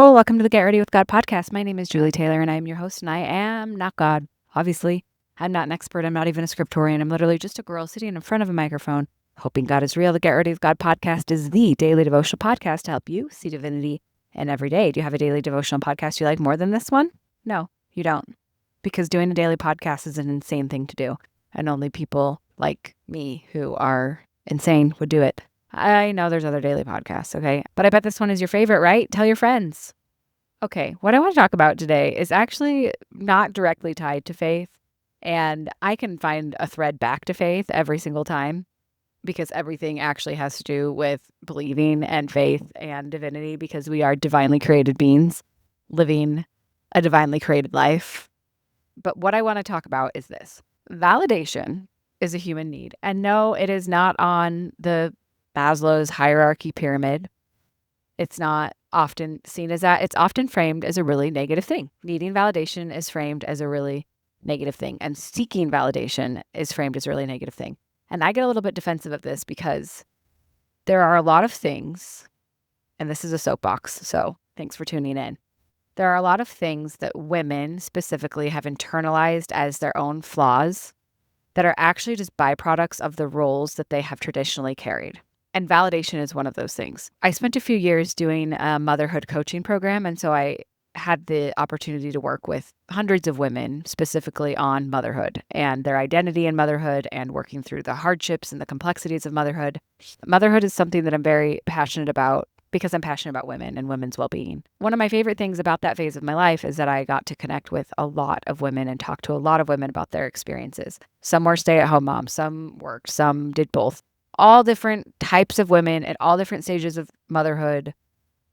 Wonderful. Welcome to the Get Ready with God podcast. My name is Julie Taylor and I am your host, and I am not God. Obviously, I'm not an expert. I'm not even a scriptorian. I'm literally just a girl sitting in front of a microphone, hoping God is real. The Get Ready with God podcast is the daily devotional podcast to help you see divinity in every day. Do you have a daily devotional podcast you like more than this one? No, you don't. Because doing a daily podcast is an insane thing to do. And only people like me who are insane would do it. I know there's other daily podcasts, okay? But I bet this one is your favorite, right? Tell your friends. Okay, what I want to talk about today is actually not directly tied to faith. And I can find a thread back to faith every single time because everything actually has to do with believing and faith and divinity because we are divinely created beings living a divinely created life. But what I want to talk about is this. Validation is a human need. And no, it is not on the Maslow's hierarchy pyramid. It's not often seen as that. It's often framed as a really negative thing. Needing validation is framed as a really negative thing. And seeking validation is framed as a really negative thing. And I get a little bit defensive of this because there are a lot of things, and this is a soapbox, so thanks for tuning in. There are a lot of things that women specifically have internalized as their own flaws that are actually just byproducts of the roles that they have traditionally carried. And validation is one of those things. I spent a few years doing a motherhood coaching program, and so I had the opportunity to work with hundreds of women specifically on motherhood and their identity in motherhood and working through the hardships and the complexities of motherhood. Motherhood is something that I'm very passionate about because I'm passionate about women and women's well-being. One of my favorite things about that phase of my life is that I got to connect with a lot of women and talk to a lot of women about their experiences. Some were stay-at-home moms, some worked, some did both. All different types of women at all different stages of motherhood.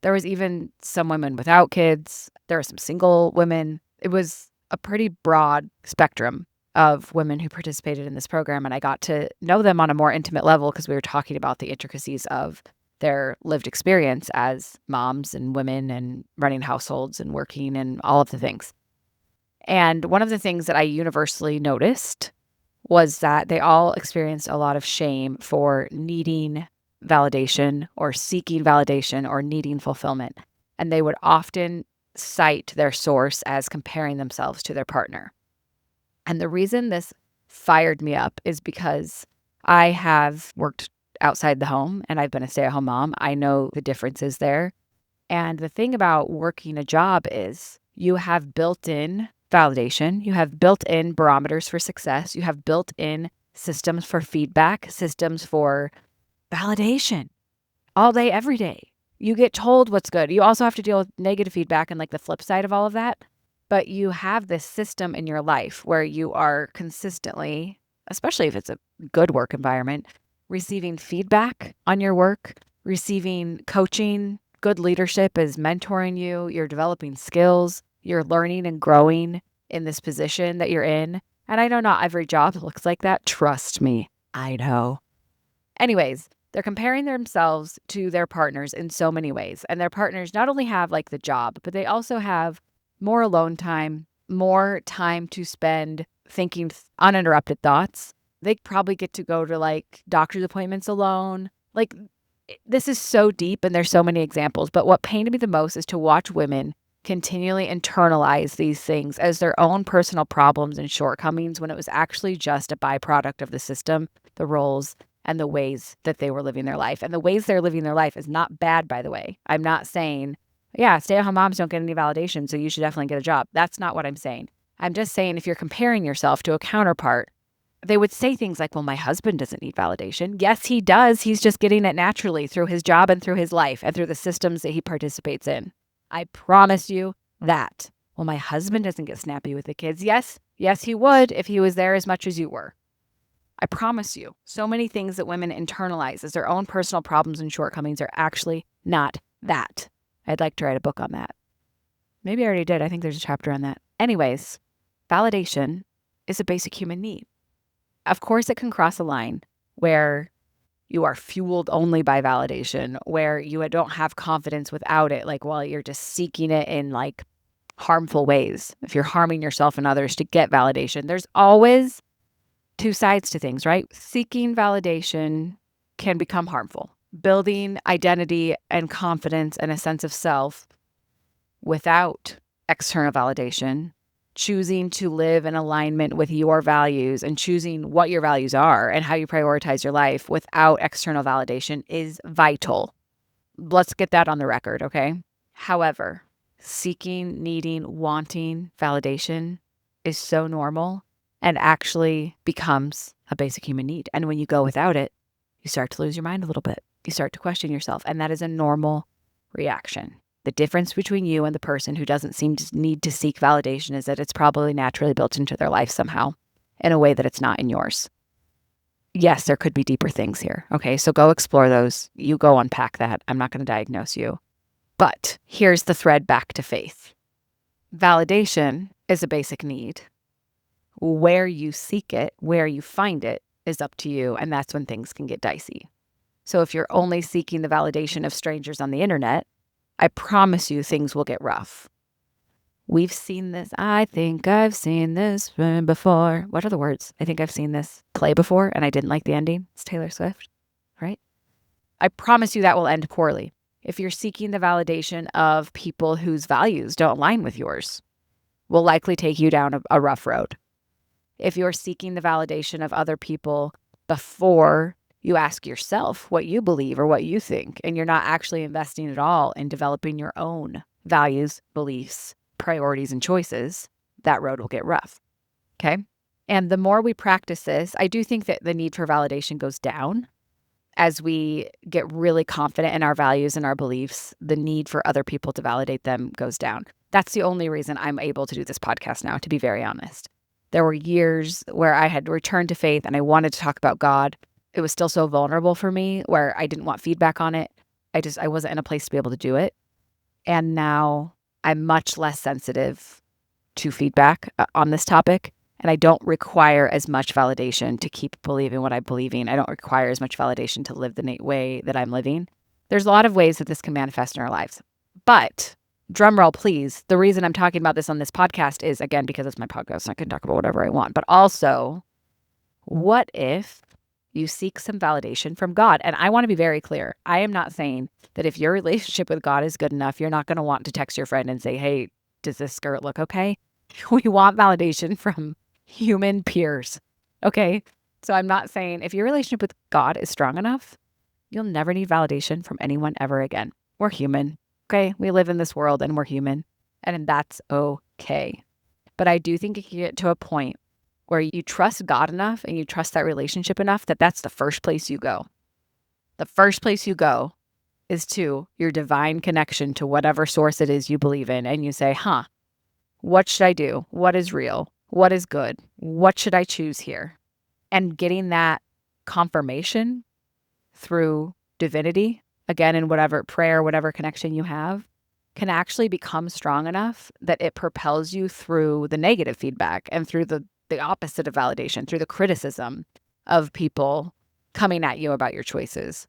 There was even some women without kids. There were some single women. It was a pretty broad spectrum of women who participated in this program, and I got to know them on a more intimate level because we were talking about the intricacies of their lived experience as moms and women and running households and working and all of the things. And one of the things that I universally noticed was that they all experienced a lot of shame for needing validation or seeking validation or needing fulfillment. And they would often cite their source as comparing themselves to their partner. And the reason this fired me up is because I have worked outside the home and I've been a stay-at-home mom. I know the differences there. And the thing about working a job is you have built-in validation, you have built-in barometers for success, you have built-in systems for feedback, systems for validation all day, every day. You get told what's good. You also have to deal with negative feedback and like the flip side of all of that. But you have this system in your life where you are consistently, especially if it's a good work environment, receiving feedback on your work, receiving coaching. Good leadership is mentoring you. You're developing skills. You're learning and growing in this position that you're in. And I know not every job looks like that. Trust me, I know. Anyways, they're comparing themselves to their partners in so many ways. And their partners not only have like the job, but they also have more alone time, more time to spend thinking uninterrupted thoughts. They probably get to go to like doctor's appointments alone. Like this is so deep and there's so many examples. But what pained me the most is to watch women continually internalize these things as their own personal problems and shortcomings when it was actually just a byproduct of the system, the roles, and the ways that they were living their life. And the ways they're living their life is not bad, by the way. I'm not saying, yeah, stay-at-home moms don't get any validation, so you should definitely get a job. That's not what I'm saying. I'm just saying if you're comparing yourself to a counterpart, they would say things like, well, my husband doesn't need validation. Yes, he does. He's just getting it naturally through his job and through his life and through the systems that he participates in. I promise you that. Well, my husband doesn't get snappy with the kids. Yes, he would if he was there as much as you were. I promise you, so many things that women internalize as their own personal problems and shortcomings are actually not that. I'd like to write a book on that. Maybe I already did. I think there's a chapter on that. Anyways, validation is a basic human need. Of course, it can cross a line where you are fueled only by validation, where you don't have confidence without it, like while you're just seeking it in like harmful ways. If you're harming yourself and others to get validation, there's always two sides to things, right? Seeking validation can become harmful. Building identity and confidence and a sense of self without external validation, choosing to live in alignment with your values and choosing what your values are and how you prioritize your life without external validation is vital. Let's get that on the record, okay? However, seeking, needing, wanting validation is so normal and actually becomes a basic human need. And when you go without it, you start to lose your mind a little bit. You start to question yourself, and that is a normal reaction. The difference between you and the person who doesn't seem to need to seek validation is that it's probably naturally built into their life somehow in a way that it's not in yours. Yes, there could be deeper things here. Okay, so go explore those. You go unpack that. I'm not going to diagnose you. But here's the thread back to faith. Validation is a basic need. Where you seek it, where you find it, is up to you, and that's when things can get dicey. So if you're only seeking the validation of strangers on the internet, I promise you things will get rough. We've seen this. I think I've seen this before. What are the words? I think I've seen this play before and I didn't like the ending. It's Taylor Swift, right? I promise you that will end poorly. If you're seeking the validation of people whose values don't align with yours, will likely take you down a rough road. If you're seeking the validation of other people before you ask yourself what you believe or what you think, and you're not actually investing at all in developing your own values, beliefs, priorities, and choices, that road will get rough. Okay? And the more we practice this, I do think that the need for validation goes down as we get really confident in our values and our beliefs. The need for other people to validate them goes down. That's the only reason I'm able to do this podcast now, to be very honest. There were years where I had returned to faith and I wanted to talk about God. It was still so vulnerable for me where I didn't want feedback on it. I wasn't in a place to be able to do it. And now I'm much less sensitive to feedback on this topic. And I don't require as much validation to keep believing what I'm believing. I don't require as much validation to live the way that I'm living. There's a lot of ways that this can manifest in our lives. But drum roll, please. The reason I'm talking about this on this podcast is, again, because it's my podcast and I can talk about whatever I want. But also, what if you seek some validation from God? And I want to be very clear. I am not saying that if your relationship with God is good enough, you're not going to want to text your friend and say, hey, does this skirt look okay? We want validation from human peers. Okay? So I'm not saying if your relationship with God is strong enough, you'll never need validation from anyone ever again. We're human. Okay? We live in this world and we're human. And that's okay. But I do think it can get to a point where you trust God enough and you trust that relationship enough that that's the first place you go. The first place you go is to your divine connection to whatever source it is you believe in. And you say, what should I do? What is real? What is good? What should I choose here? And getting that confirmation through divinity, again, in whatever prayer, whatever connection you have, can actually become strong enough that it propels you through the negative feedback and through the opposite of validation, through the criticism of people coming at you about your choices.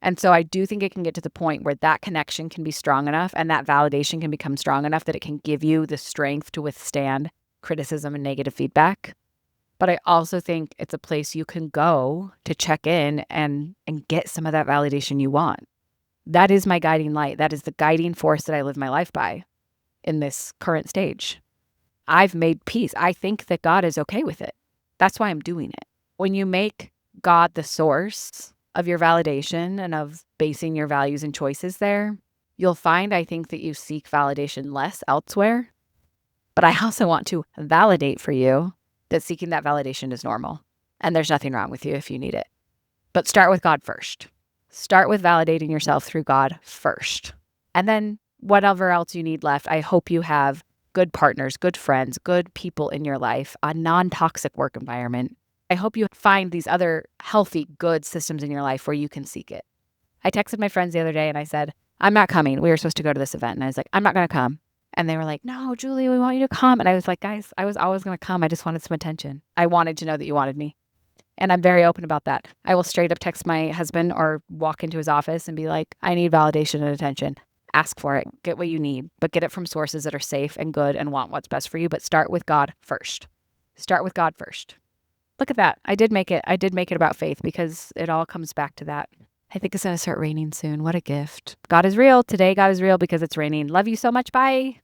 And so I do think it can get to the point where that connection can be strong enough and that validation can become strong enough that it can give you the strength to withstand criticism and negative feedback. But I also think it's a place you can go to check in and get some of that validation you want. That is my guiding light. That is the guiding force that I live my life by in this current stage. I've made peace. I think that God is okay with it. That's why I'm doing it. When you make God the source of your validation and of basing your values and choices there, you'll find, I think, that you seek validation less elsewhere. But I also want to validate for you that seeking that validation is normal. And there's nothing wrong with you if you need it. But start with God first. Start with validating yourself through God first. And then whatever else you need left, I hope you have good partners, good friends, good people in your life, a non-toxic work environment. I hope you find these other healthy, good systems in your life where you can seek it. I texted my friends the other day and I said, I'm not coming. We were supposed to go to this event. And I was like, I'm not going to come. And they were like, no, Julie, we want you to come. And I was like, guys, I was always going to come. I just wanted some attention. I wanted to know that you wanted me. And I'm very open about that. I will straight up text my husband or walk into his office and be like, I need validation and attention. Ask for it. Get what you need, but get it from sources that are safe and good and want what's best for you. But start with God first. Start with God first. Look at that. I did make it about faith because it all comes back to that. I think it's going to start raining soon. What a gift. God is real. Today, God is real because it's raining. Love you so much. Bye.